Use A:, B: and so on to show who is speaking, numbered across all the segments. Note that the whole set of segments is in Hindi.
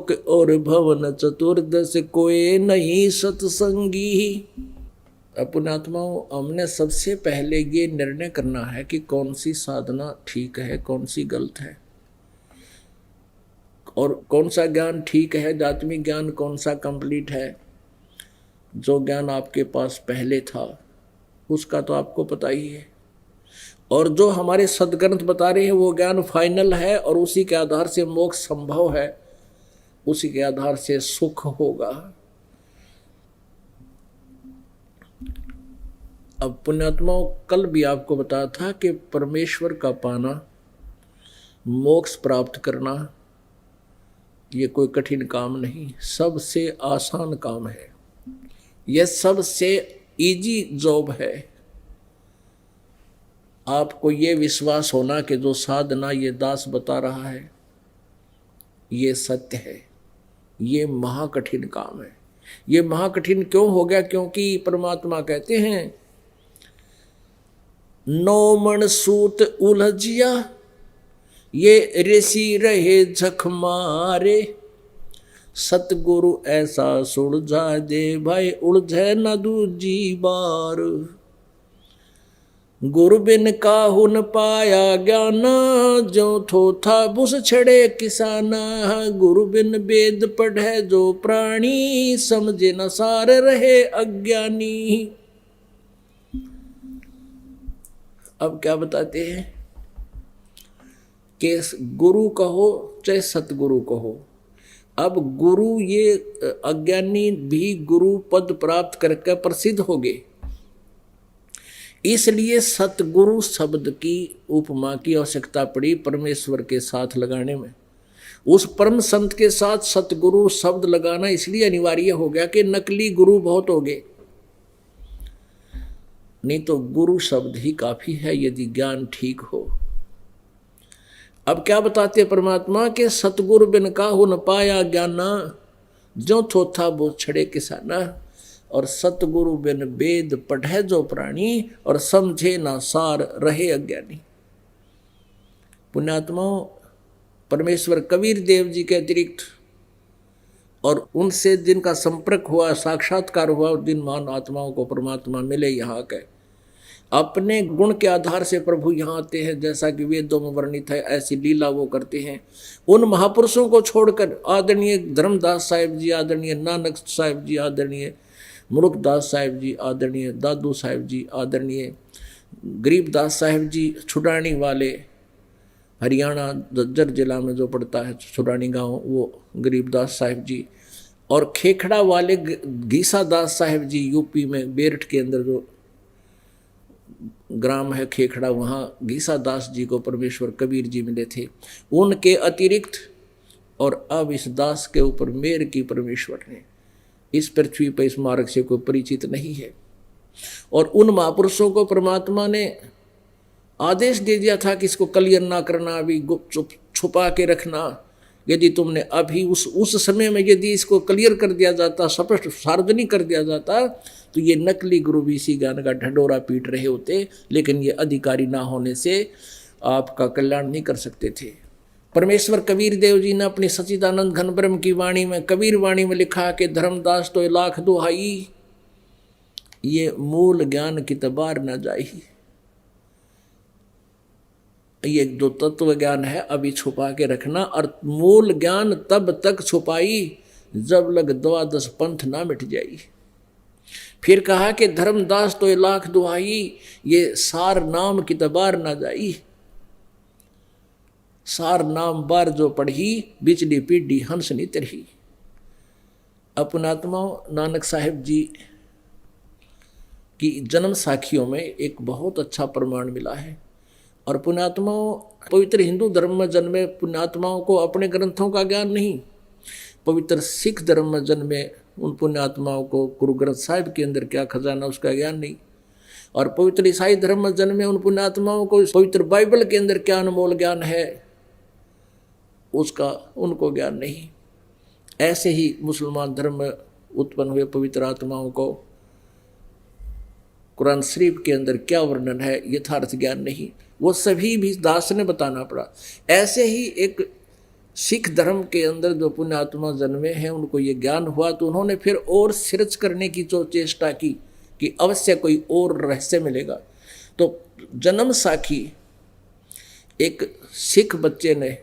A: लोक और भवन चतुर्दश कोई नहीं सत्संगी। पुण्यात्माओं, हमने सबसे पहले ये निर्णय करना है कि कौन सी साधना ठीक है, कौन सी गलत है, और कौन सा ज्ञान ठीक है, आत्मिक ज्ञान कौन सा कंप्लीट है। जो ज्ञान आपके पास पहले था उसका तो आपको पता ही है, और जो हमारे सदग्रंथ बता रहे हैं वो ज्ञान फाइनल है, और उसी के आधार से मोक्ष संभव है, उसी के आधार से सुख होगा। अब पुण्यात्माओं, कल भी आपको बताया था कि परमेश्वर का पाना, मोक्ष प्राप्त करना, ये कोई कठिन काम नहीं, सबसे आसान काम है, यह सबसे इजी जॉब है। आपको ये विश्वास होना कि जो साधना ये दास बता रहा है ये सत्य है, ये महाकठिन काम है। ये महाकठिन क्यों हो गया? क्योंकि परमात्मा कहते हैं, नौ मन सूत उलझिया ये ऋषि रहे झक मारे, सतगुरु ऐसा सुलझा दे भाई उलझे न दूजी बार। गुरु बिन काहू न पाया ज्ञान, जो थोथा बुस छड़े किसाना। गुरु बिन वेद पढ़े जो प्राणी, समझे न सार रहे अज्ञानी। अब क्या बताते हैं कि गुरु कहो चाहे सतगुरु कहो, अब गुरु ये अज्ञानी भी गुरु पद प्राप्त करके प्रसिद्ध हो गए, इसलिए सतगुरु शब्द की उपमा की आवश्यकता पड़ी परमेश्वर के साथ लगाने में। उस परम संत के साथ सतगुरु शब्द लगाना इसलिए अनिवार्य हो गया कि नकली गुरु बहुत हो गए, नहीं तो गुरु शब्द ही काफी है यदि ज्ञान ठीक हो। अब क्या बताते परमात्मा के सतगुरु बिन काहू न पाया ज्ञाना, जो थोथा वो छड़े किसाना। और सतगुरु बिन वेद पढ़े जो प्राणी, और समझे ना सार रहे अज्ञानी। पुण्यात्माओं, परमेश्वर कबीर देव जी के अतिरिक्त और उनसे जिनका संपर्क हुआ, साक्षात्कार हुआ, जिन महान आत्माओं को परमात्मा मिले यहाँ के, अपने गुण के आधार से प्रभु यहाँ आते हैं, जैसा कि वेदों में वर्णित है, ऐसी लीला वो करते हैं। उन महापुरुषों को छोड़कर आदरणीय धर्मदास साहिब जी, आदरणीय नानक साहिब जी, आदरणीय मुरुखदास साहिब जी, आदरणीय दादू साहिब जी, आदरणीय गरीबदास साहिब जी, छुड़ानी वाले, हरियाणा झज्जर जिला में जो पड़ता है छुड़ानी गांव, वो गरीबदास साहिब जी, और खेखड़ा वाले घीसा दास साहिब जी, यूपी में बेरठ के अंदर जो ग्राम है खेखड़ा, वहाँ घीसा दास जी को परमेश्वर कबीर जी मिले थे। उनके अतिरिक्त और अब इस दास के ऊपर मेहर की परमेश्वर ने, इस पृथ्वी पर इस मार्ग से कोई परिचित नहीं है। और उन महापुरुषों को परमात्मा ने आदेश दे दिया था कि इसको कलियन ना करना, अभी गुप्त छुपा के रखना। यदि तुमने अभी उस समय में यदि इसको क्लियर कर दिया जाता, स्पष्ट सार्वजनिक कर दिया जाता, तो ये नकली गुरु भी इसी ज्ञान का ढंडोरा पीट रहे होते, लेकिन ये अधिकारी ना होने से आपका कल्याण नहीं कर सकते थे। परमेश्वर कबीर देव जी ने अपनी सच्चिदानंद घन ब्रह्म की वाणी में, कबीर वाणी में लिखा कि धर्मदास तो लाख दुहाई, ये मूल ज्ञान की तबार न जाई। ये जो तत्व ज्ञान है अभी छुपा के रखना, और मूल ज्ञान तब तक छुपाई जब लग द्वादश पंथ ना मिट जाई। फिर कहा कि धर्मदास तो लाख दुहाई, ये सार नाम की तबार ना जाई। सार नाम बार जो पढ़ी, बिचली पीढ़ी हंस नहीं तरही। अपनात्माओं, नानक साहिब जी की जन्म साखियों में एक बहुत अच्छा प्रमाण मिला है। और पुण्यात्माओं, पवित्र हिंदू धर्म में जन्मे पुण्यात्माओं को अपने ग्रंथों का ज्ञान नहीं, पवित्र सिख धर्म में जन्मे उन पुण्यात्माओं को गुरु ग्रंथ साहिब के अंदर क्या खजाना उसका ज्ञान नहीं, और पवित्र ईसाई धर्म में जन्मे उन पुण्यात्माओं को पवित्र बाइबल के अंदर क्या अनमोल ज्ञान है उसका उनको ज्ञान नहीं। ऐसे ही मुसलमान धर्म में उत्पन्न हुए पवित्र आत्माओं को कुरान शरीफ के अंदर क्या वर्णन है यथार्थ ज्ञान नहीं, वो सभी भी दास ने बताना पड़ा। ऐसे ही एक सिख धर्म के अंदर जो पुण्यात्मा जन्मे हैं उनको ये ज्ञान हुआ, तो उन्होंने फिर और सिरच करने की जो चेष्टा की कि अवश्य कोई और रहस्य मिलेगा। तो जन्म साखी एक सिख बच्चे ने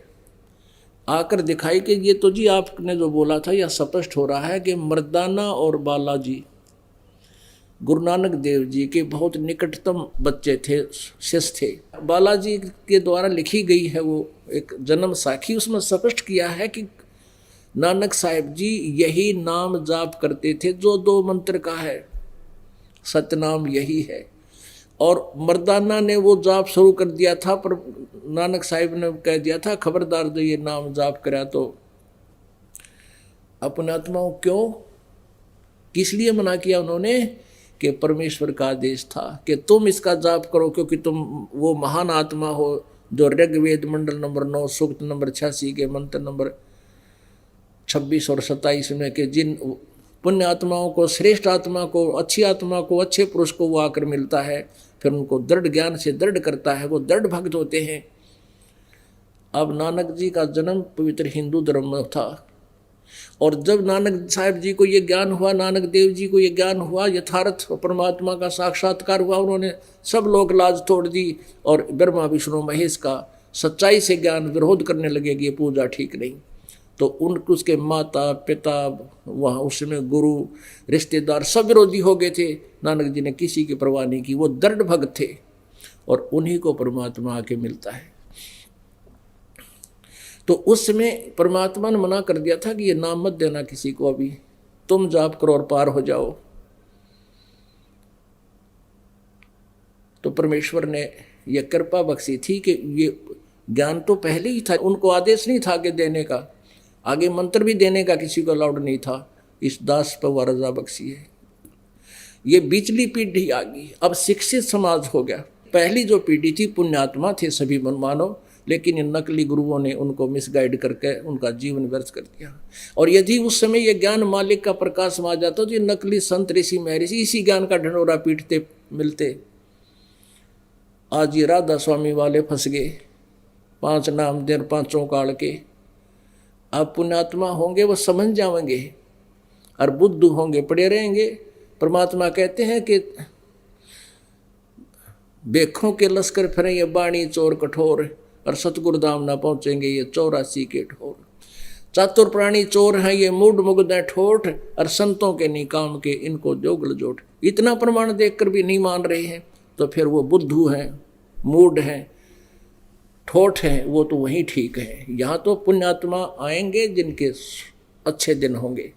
A: आकर दिखाई कि ये तो जी आपने जो बोला था यह स्पष्ट हो रहा है कि मर्दाना और बालाजी गुरु नानक देव जी के बहुत निकटतम बच्चे थे, शिष्य थे। बालाजी के द्वारा लिखी गई है वो एक जन्म साखी, उसमें स्पष्ट किया है कि नानक साहिब जी यही नाम जाप करते थे जो 2 मंत्र का है, सतनाम यही है। और मर्दाना ने वो जाप शुरू कर दिया था, पर नानक साहिब ने कह दिया था खबरदार जो ये नाम जाप करा तो अपने आत्माओं क्यों, किस लिए मना किया उन्होंने कि परमेश्वर का आदेश था कि तुम इसका जाप करो, क्योंकि तुम वो महान आत्मा हो जो ऋग्वेद मंडल नंबर 9 सूक्त नंबर 86 के मंत्र नंबर 26 और 27 में के जिन पुण्य आत्माओं को, श्रेष्ठ आत्मा को, अच्छी आत्मा को, अच्छे पुरुष को वो आकर मिलता है, फिर उनको दृढ़ ज्ञान से दृढ़ करता है, वो दृढ़ भक्त होते हैं। अब नानक जी का जन्म पवित्र हिंदू धर्म में था, और जब नानक साहिब जी को ये ज्ञान हुआ, नानक देव जी को ये ज्ञान हुआ, यथार्थ परमात्मा का साक्षात्कार हुआ, उन्होंने सब लोग लाज तोड़ दी और ब्रह्मा विष्णु महेश का सच्चाई से ज्ञान विरोध करने लगे कि ये पूजा ठीक नहीं। तो उसके माता पिता, वहाँ उसमें गुरु, रिश्तेदार सब विरोधी हो गए थे। नानक जी ने किसी की परवाह नहीं की, वो दृढ़ भक्त थे और उन्हीं को परमात्मा आके मिलता है। तो उस समय परमात्मा ने मना कर दिया था कि ये नाम मत देना किसी को, अभी तुम जाप करो और पार हो जाओ। तो परमेश्वर ने यह कृपा बख्शी थी कि ये ज्ञान तो पहले ही था, उनको आदेश नहीं था कि देने का, आगे मंत्र भी देने का किसी को अलाउड नहीं था। इस दास पर वह रजा बख्शी है। ये बिचली पीढ़ी आ गई, अब शिक्षित समाज हो गया। पहली जो पीढ़ी थी पुण्यात्मा थे सभी मानव, लेकिन इन नकली गुरुओं ने उनको मिसगाइड करके उनका जीवन व्यर्थ कर दिया। और यदि उस समय ये ज्ञान मालिक का प्रकाश में आ जाता तो ये नकली संत ऋषि महर्षि इसी ज्ञान का ढंढोरा पीटते मिलते। आज ये राधा स्वामी वाले फंस गए, 5 नाम देर 5 काल के। अब पुण्यात्मा होंगे वो समझ जाएंगे, और बुद्धू होंगे पड़े रहेंगे। परमात्मा कहते हैं कि बेखों के लश्कर फिरे ये बाणी चोर कठोर, और सतगुरु धाम ना पहुंचेंगे ये 84 के ठोर। चातुर प्राणी चोर हैं ये मूड मुग्ध ठोठ, और संतों के निकाम के इनको जोगल जोट। इतना प्रमाण देखकर भी नहीं मान रहे हैं, तो फिर वो बुद्धू हैं, मूड हैं, ठोठ हैं, वो तो वहीं ठीक है। यहाँ तो पुण्यात्मा आएंगे जिनके अच्छे दिन होंगे,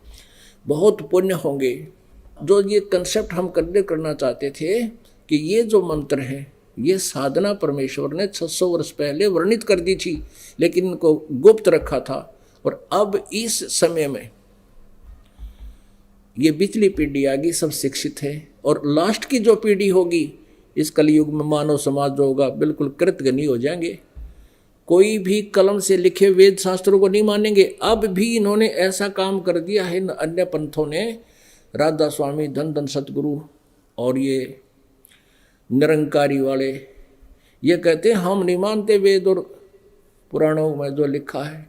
A: बहुत पुण्य होंगे। जो ये कंसेप्ट हम करना चाहते थे कि ये जो मंत्र है ये साधना परमेश्वर ने 600 वर्ष पहले वर्णित कर दी थी, लेकिन इनको गुप्त रखा था। और अब इस समय में ये पिछली पीढ़ी आ गई, सब शिक्षित है, और लास्ट की जो पीढ़ी होगी इस कलयुग में मानव समाज जो होगा बिल्कुल कृतघ्नी हो जाएंगे। कोई भी कलम से लिखे वेद शास्त्रों को नहीं मानेंगे। अब भी इन्होंने ऐसा काम कर दिया है अन्य पंथों ने, राधा स्वामी, धन धन सतगुरु और ये निरंकारी वाले, ये कहते हैं हम नहीं मानते वेद और पुराणों में जो लिखा है,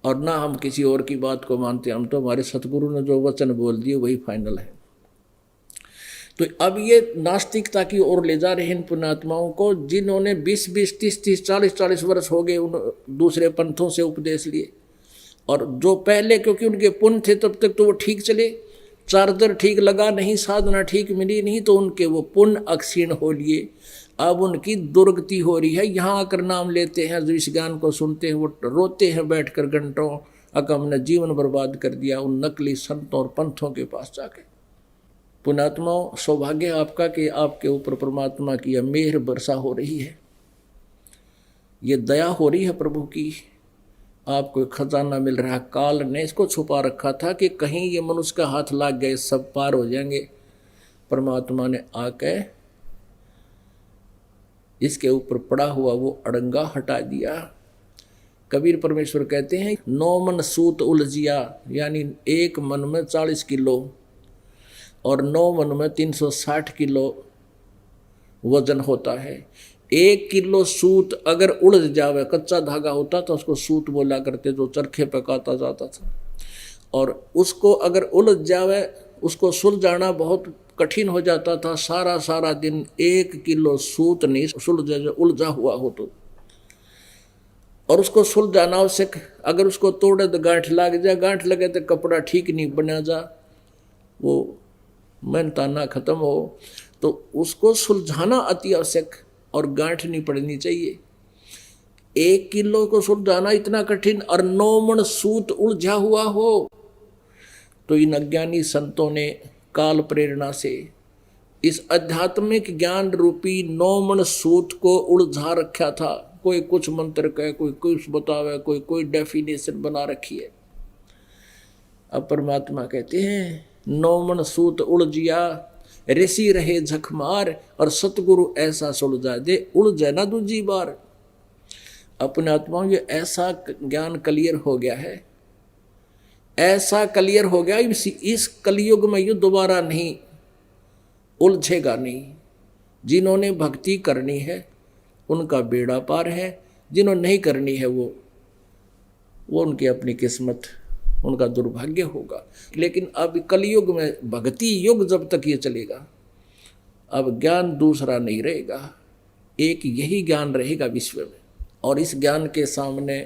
A: और ना हम किसी और की बात को मानते, हम तो हमारे सतगुरु ने जो वचन बोल दिए वही फाइनल है। तो अब ये नास्तिकता की ओर ले जा रहे हैं इन पुण्यात्माओं को, जिन्होंने 20-20, 30-30, 40-40 वर्ष हो गए उन दूसरे पंथों से उपदेश लिए। और जो पहले क्योंकि उनके पुण्य थे तब तक तो वो ठीक चले, चार्जर ठीक लगा नहीं, साधना ठीक मिली नहीं, तो उनके वो पुण्य अक्षीण हो लिए। अब उनकी दुर्गति हो रही है। यहाँ आकर नाम लेते हैं, जो इस ज्ञान को सुनते हैं वो रोते हैं बैठकर घंटों, अगर हमने जीवन बर्बाद कर दिया उन नकली संतों और पंथों के पास जाके। पुण्यात्माओं, सौभाग्य आपका कि आपके ऊपर परमात्मा की यह मेहर वर्षा हो रही है, ये दया हो रही है प्रभु की, आपको खजाना मिल रहा है। काल ने इसको छुपा रखा था कि कहीं ये मनुष्य का हाथ लग गए सब पार हो जाएंगे। परमात्मा ने आके इसके ऊपर पड़ा हुआ वो अड़ंगा हटा दिया। कबीर परमेश्वर कहते हैं 9 मन सूत उलझिया, यानी एक मन में 40 किलो और 9 मन में 360 किलो वजन होता है। 1 किलो सूत अगर उलझ जावे, कच्चा धागा होता तो उसको सूत बोला करते, जो चरखे पे काता जाता था, और उसको अगर उलझ जावे, उसको सुलझाना बहुत कठिन हो जाता था। सारा सारा दिन 1 किलो सूत नहीं सुलझे, जो उलझा हुआ हो तो, और उसको सुलझाना, उससे अगर उसको तोड़े तो गांठ लग जाए, गांठ लगे तो कपड़ा ठीक नहीं बना जा, वो मेहनताना खत्म हो, तो उसको सुलझाना अति आवश्यक और गांठ नहीं पड़नी चाहिए। 1 किलो को सुलझाना इतना कठिन, और 9 मन सूत उलझा हुआ हो, तो इन अज्ञानी संतों ने काल प्रेरणा से इस आध्यात्मिक ज्ञान रूपी 9 मन सूत को उलझा रखा था। कोई कुछ मंत्र कहे, कोई कुछ बतावे, कोई डेफिनेशन बना रखी है। अब परमात्मा कहते हैं 9 मन सूत उलझिया, ऋषि रहे झकमार, और सतगुरु ऐसा सुलझा दे, उलझे ना दूजी बार। अपने आत्मा में ऐसा ज्ञान क्लियर हो गया है, ऐसा क्लियर हो गया, इस कलयुग में ये दोबारा नहीं उलझेगा नहीं। जिन्होंने भक्ति करनी है उनका बेड़ा पार है, जिन्होंने नहीं करनी है वो उनकी अपनी किस्मत, उनका दुर्भाग्य होगा। लेकिन अब कलयुग में भक्ति युग जब तक ये चलेगा, अब ज्ञान दूसरा नहीं रहेगा, एक यही ज्ञान रहेगा विश्व में। और इस ज्ञान के सामने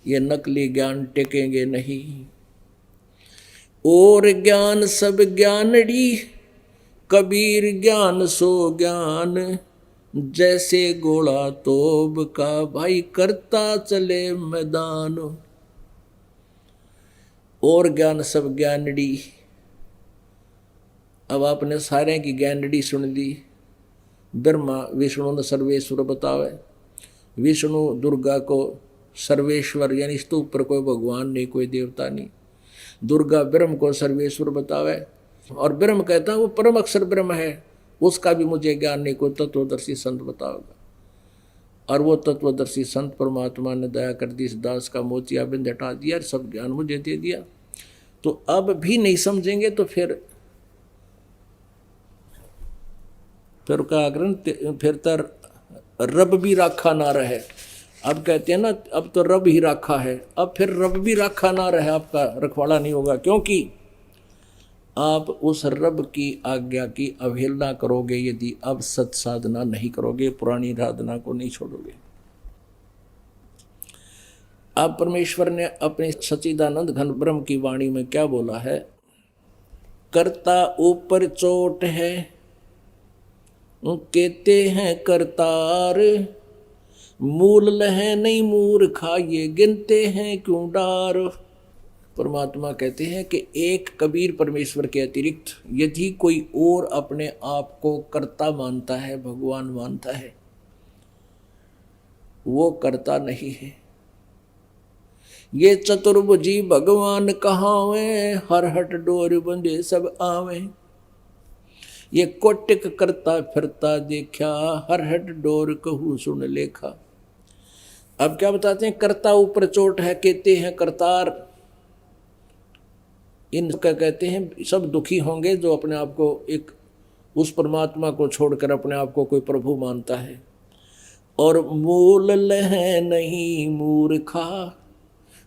A: ये नकली ज्ञान टेकेंगे नहीं। और ज्ञान सब ज्ञानड़ी, कबीर ज्ञान सो ज्ञान, जैसे गोला तोब का भाई करता चले मैदान। और ज्ञान सब ज्ञानड़ी, अब आपने सारे की ज्ञानड़ी सुन ली। ब्रह्मा विष्णु ने सर्वेश्वर बतावे, विष्णु दुर्गा को सर्वेश्वर, यानी इसके ऊपर कोई भगवान नहीं, कोई देवता नहीं। दुर्गा ब्रह्म को सर्वेश्वर बतावे, और ब्रह्म कहता है वो परम अक्षर ब्रह्म है, उसका भी मुझे ज्ञान नहीं, कोई तत्वदर्शी संत बताओगा। और वो तत्वदर्शी संत परमात्मा ने दया कर दी, इस दास का मोतियाबिंद हटा दिया, सब ज्ञान मुझे दे दिया। तो अब भी नहीं समझेंगे तो फिर क्या करें, फिर तो रब भी राखा ना रहे। अब कहते हैं ना, अब तो रब ही राखा है, अब फिर रब भी राखा ना रहे, आपका रखवाड़ा नहीं होगा, क्योंकि आप उस रब की आज्ञा की अवहेलना करोगे यदि अब सत साधना नहीं करोगे, पुरानी साधना को नहीं छोड़ोगे। अब परमेश्वर ने अपने सच्चिदानंद घन ब्रह्म की वाणी में क्या बोला है? कर्ता ऊपर चोट है, कहते हैं करतार, मूल लहे नहीं मूर्खा, ये गिनते हैं क्यों डार। परमात्मा कहते हैं कि एक कबीर परमेश्वर के अतिरिक्त यदि कोई और अपने आप को कर्ता मानता है, भगवान मानता है, वो कर्ता नहीं है। ये चतुर्भुजी भगवान कहावे, हर हट डोर बंधे सब आवे। ये कोटिक करता फिरता देखा, हर हट डोर कहूँ सुन लेखा। अब क्या बताते हैं? कर्ता ऊपर चोट है, कहते हैं करतार। इनका कहते हैं सब दुखी होंगे जो अपने आप को एक उस परमात्मा को छोड़कर अपने आप को कोई प्रभु मानता है। और मूल लह नहीं मूर्खा,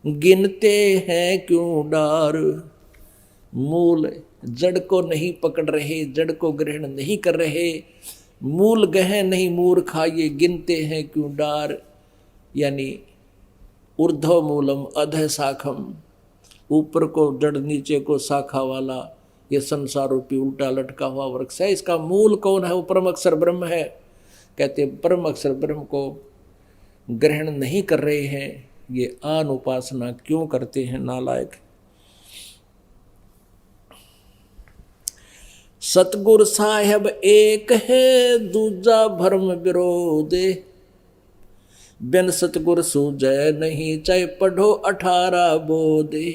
A: गिनते हैं क्यों डार। मूल जड़ को नहीं पकड़ रहे, जड़ को ग्रहण नहीं कर रहे, मूल गह नहीं मूर्खा, ये गिनते हैं क्यों डार। यानी ऊर्ध्व मूलम अधः शाखम, ऊपर को जड़ नीचे को शाखा वाला ये संसार रूपी उल्टा लटका हुआ वृक्ष है। इसका मूल कौन है? वो परम अक्षर ब्रह्म है। कहते परम अक्षर ब्रह्म को ग्रहण नहीं कर रहे हैं, ये आन उपासना क्यों करते हैं नालायक। सतगुर साहेब एक है, दूजा भरम विरोधे। बिन सतगुर सूझे नहीं, चाहे पढ़ो 18 बोधे।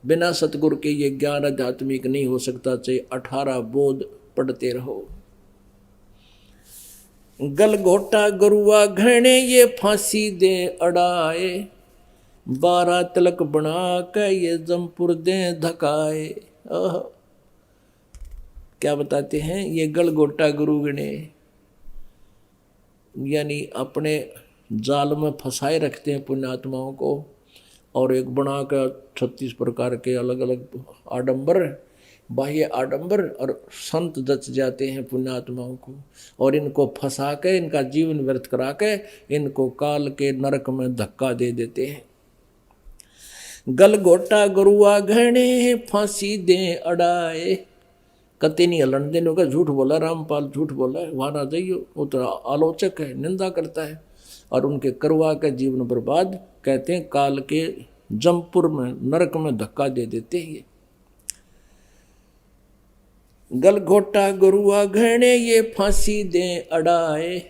A: बिना सतगुर के ये ज्ञान आध्यात्मिक नहीं हो सकता, चाहे 18 बोध पढ़ते रहो। गलघोटा गुरुआ घने, ये फांसी दे अड़ाए। 12 तिलक बना के ये जमपुर दे धकाए। क्या बताते हैं? ये गलघोटा गुरु गणे, यानी अपने जाल में फंसाए रखते हैं पुण्यात्माओं को, और एक बना कर 36 प्रकार के अलग अलग आडंबर, बाह्य आडंबर, और संत जच जाते हैं पुण्यात्माओं को, और इनको फंसा के इनका जीवन व्यर्थ करा के इनको काल के नरक में धक्का दे देते हैं। गलगोटा गुरुआ घने फांसी दे अड़ाए, कते नहीं हलन देने का, झूठ बोला रामपाल, झूठ बोला है, वहां ना जाइयो, वो तो आलोचक है, निंदा करता है, और उनके करवा के जीवन बर्बाद, कहते हैं काल के जमपुर में नरक में धक्का दे देते हैं। गलघोटा गुरुआ घने ये फांसी दे अड़ाए,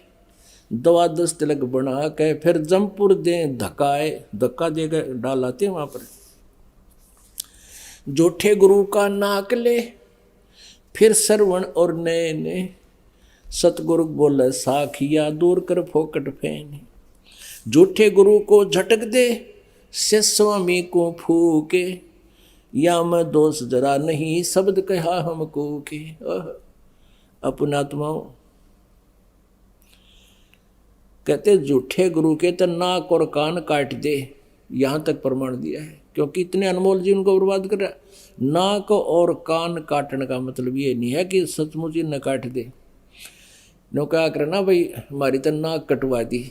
A: 12 तिलक बना के फिर जमपुर दे धक्काए, धक्का देकर डालाते वहां पर। जोठे गुरु का नाक ले फिर श्रवण और नए ने, सतगुरु बोले साखिया दूर कर फोकट फेन। झूठे गुरु को झटक दे से स्वामी को फूके, या मैं दोष जरा नहीं शब्द कहा हमको के। अपनात्माओं कहते झूठे गुरु के तो नाक और कान काट दे, यहां तक प्रमाण दिया है, क्योंकि इतने अनमोल जीवन को बर्बाद कर रहा है। नाक और कान काटने का मतलब ये नहीं है कि सचमुच ही न काट दे, नो क्या करना भाई हमारी तो नाक कटवा दी,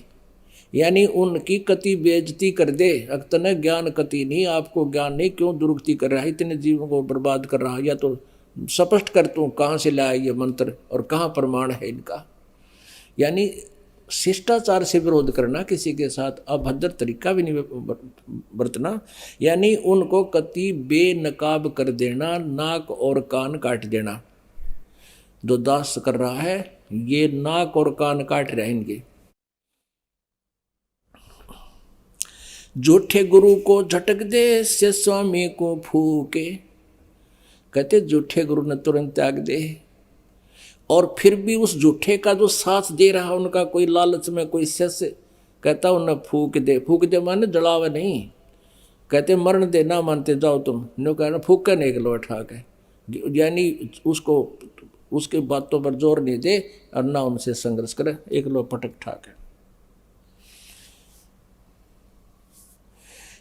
A: यानी उनकी कति बेइज्जती कर दे। अक्तने ज्ञान कति नहीं, आपको ज्ञान नहीं, क्यों दुरुक्ति कर रहा है, इतने जीवन को बर्बाद कर रहा है। या तो स्पष्ट कर तू कहाँ से लाया ये मंत्र और कहाँ प्रमाण है इनका। यानी शिष्टाचार से विरोध करना, किसी के साथ अभद्र तरीका भी नहीं बरतना, यानी उनको कति बेनकाब कर देना, नाक और कान काट देना। जो दास कर रहा है ये नाक और कान काट रहे इनके। झूठे गुरु को झटक दे से स्वामी को फूके, कहते झूठे गुरु ने तुरंत त्याग दे, और फिर भी उस झूठे का जो साथ दे रहा उनका कोई लालच में कोई शिष्य, कहता उन्हें फूक दे। फूक दे माने जलावे नहीं, कहते मरण दे, ना मानते जाओ तुम, नो कहना फूक कर नहीं गलो ठा के, यानी उसको उसके बातों पर जोर नहीं दे और ना उनसे संघर्ष करे, एक लो पटक ठाके।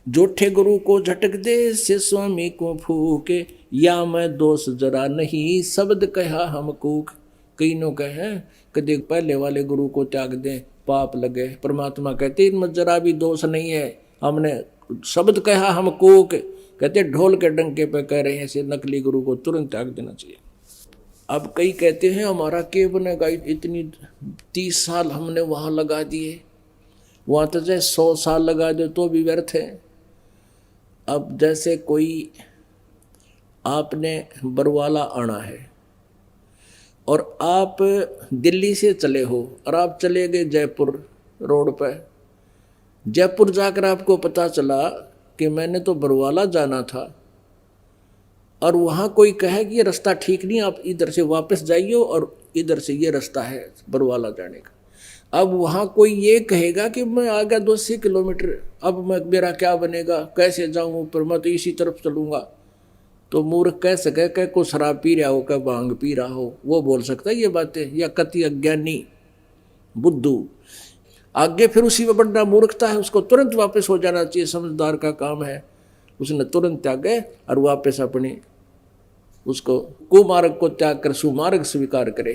A: झूठे गुरु को झटक दे से स्वामी को फूके, या मैं दोष जरा नहीं शब्द कहा हमको। कई नो कहे कदे पहले वाले गुरु को त्याग दें पाप लगे, परमात्मा कहते इनमें जरा भी दोष नहीं है, हमने शब्द कहा हमको, कहते ढोल के डंके पे कह रहे हैं, ऐसे नकली गुरु को तुरंत त्याग देना चाहिए। अब कई कहते हैं हमारा के बनेगा, इतनी 30 साल हमने वहां लगा दिए, वहां तो चाहे 100 साल लगा दे तो भी व्यर्थ है। अब जैसे कोई आपने बरवाला आना है और आप दिल्ली से चले हो और आप चले गए जयपुर रोड पर, जयपुर जाकर आपको पता चला कि मैंने तो बरवाला जाना था, और वहाँ कोई कहे कि ये रास्ता ठीक नहीं, आप इधर से वापस जाइए और इधर से ये रास्ता है बरवाला जाने का। अब वहाँ कोई ये कहेगा कि मैं आ गया 200 किलोमीटर, अब मैं मेरा क्या बनेगा, कैसे जाऊँ ऊपर, मैं तो इसी तरफ चलूँगा। तो मूर्ख कह सके कि को शराब पी रहा हो, क्या भांग पी रहा हो, वो बोल सकता है ये बातें, या कति अज्ञानी बुद्धू। आगे फिर उसी में बढ़ना मूर्खता है, उसको तुरंत वापस हो जाना चाहिए, समझदार का काम है। उसने तुरंत त्यागे और वापस अपने उसको कुमार्ग को त्याग कर सुमार्ग स्वीकार करे।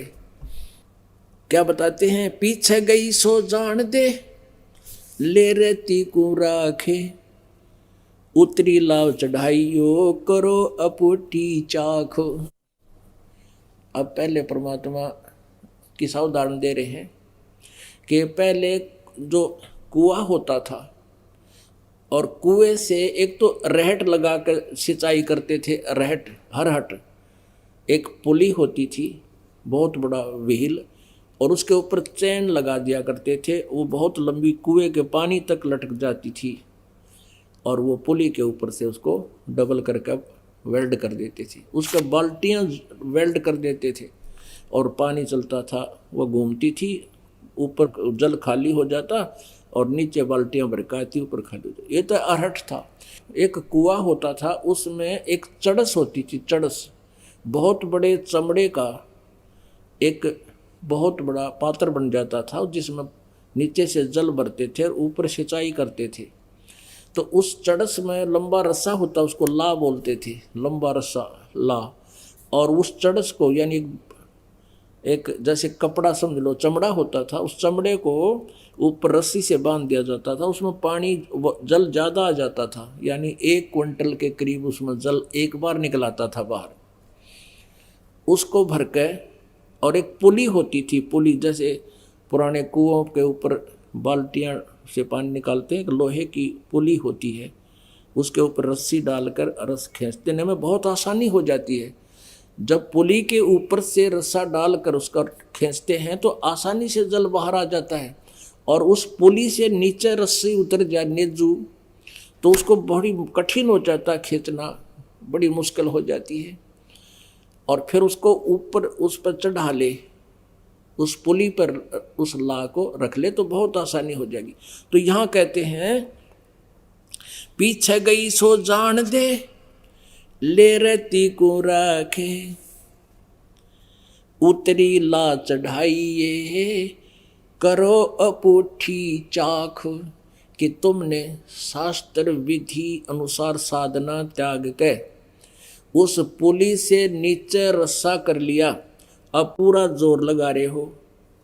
A: क्या बताते हैं, पीछे गई सो जान दे ले रेती को राखे, उतरी लाव चढ़ाइयो करो अपुटी चाखो। अब पहले परमात्मा की उदाहरण दे रहे हैं कि पहले जो कुआं होता था और कुएं से एक तो रहट लगा कर सिंचाई करते थे, रहट हरहट, एक पुली होती थी बहुत बड़ा व्हील, और उसके ऊपर चैन लगा दिया करते थे, वो बहुत लंबी कुएं के पानी तक लटक जाती थी, और वो पुली के ऊपर से उसको डबल करके वेल्ड कर देते थे, उसका बाल्टियाँ वेल्ड कर देते थे और पानी चलता था, वो घूमती थी, ऊपर जल खाली हो जाता और नीचे बाल्टियाँ भरकाती, ऊपर खाली हो जाती। ये तो अरहट था। एक कुआं होता था, उसमें एक चड़स होती थी, चड़स बहुत बड़े चमड़े का एक बहुत बड़ा पात्र बन जाता था, जिसमें नीचे से जल भरते थे और ऊपर सिंचाई करते थे। तो उस चड़स में लंबा रस्सा होता, उसको ला बोलते थे, लंबा रस्सा ला। और उस चड़स को यानी एक जैसे कपड़ा समझ लो, चमड़ा होता था, उस चमड़े को ऊपर रस्सी से बांध दिया जाता था। उसमें पानी जल ज़्यादा आ जाता था, यानी 1 क्विंटल के करीब उसमें जल एक बार निकलाता था बाहर। उसको भर के, और एक पुली होती थी, पुली जैसे पुराने कुओं के ऊपर बाल्टियाँ से पानी निकालते हैं, एक लोहे की पुली होती है, उसके ऊपर रस्सी डालकर रस खींचने में बहुत आसानी हो जाती है। जब पुली के ऊपर से रस्सा डालकर उसका खींचते हैं तो आसानी से जल बाहर आ जाता है। और उस पुली से नीचे रस्सी उतर जाए नेजू, तो उसको बड़ी कठिन हो जाता है, खींचना बड़ी मुश्किल हो जाती है। और फिर उसको ऊपर उस पर चढ़ा ले, उस पुली पर उस ला को रख ले तो बहुत आसानी हो जाएगी। तो यहाँ कहते हैं पीछे गई सो जान दे, ले रहती को राखे, उतरी ला चढ़ाइए, करो अपूठी चाख। कि तुमने शास्त्र विधि अनुसार साधना त्याग के उस पुली से नीचे रस्सा कर लिया, अब पूरा जोर लगा रहे हो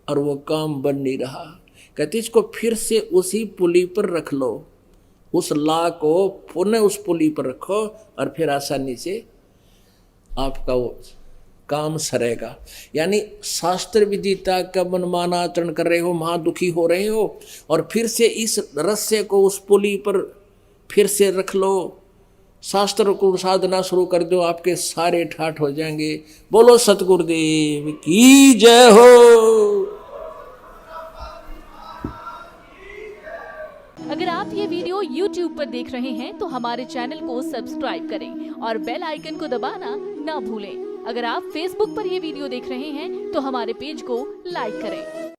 A: और वो काम बन नहीं रहा। कहते इसको फिर से उसी पुली पर रख लो, उस ला को पुनः उस पुली पर रखो और फिर आसानी से आपका वो काम सरेगा। यानी शास्त्र विदिता का मनमाना आचरण कर रहे हो, महादुखी हो रहे हो, और फिर से इस रस्से को उस पुली पर फिर से रख लो, शास्त्र को साधना शुरू कर दो, आपके सारे ठाठ हो जाएंगे। बोलो सतगुरुदेव की जय हो।
B: अगर आप ये वीडियो YouTube पर देख रहे हैं तो हमारे चैनल को सब्सक्राइब करें और बेल आइकन को दबाना ना भूलें। अगर आप Facebook पर ये वीडियो देख रहे हैं तो हमारे पेज को लाइक करें।